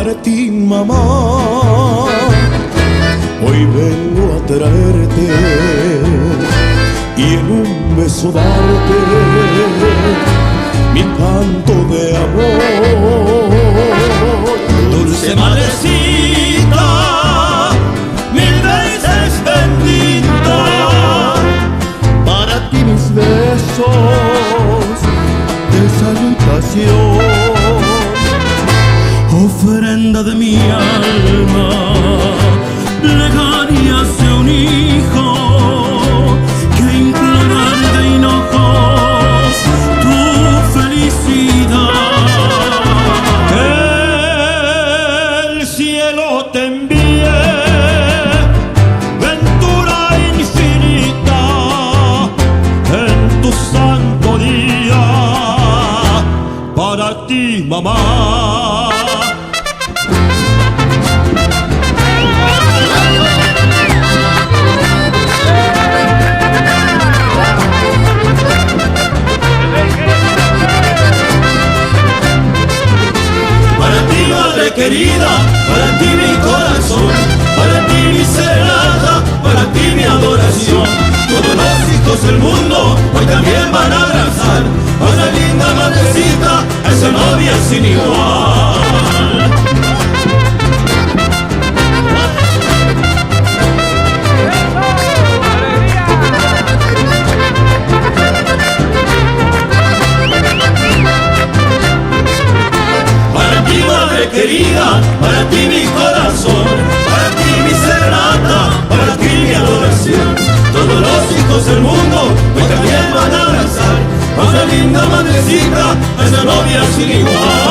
para ti, mamá. Hoy vengo a traerte y en un beso darte mi canto de amor. Dulce madrecita, mil veces bendita, para ti mis besos de salutación. ofrenda de mi alma, legarías de un hijo que implorar de hinojos tu felicidad. Que el cielo te envíe ventura infinita en tu santo día, para ti, mamá. Querida, para ti mi corazón, para ti mi serenata, para ti mi adoración. Todos los hijos del mundo hoy también van a abrazar a una linda madrecita, a esa novia sin igual. Querida, para ti mi corazón, para ti mi serenata, para ti mi adoración. Todos los hijos del mundo hoy también van a abrazar a una linda madrecita, a esa novia sin igual.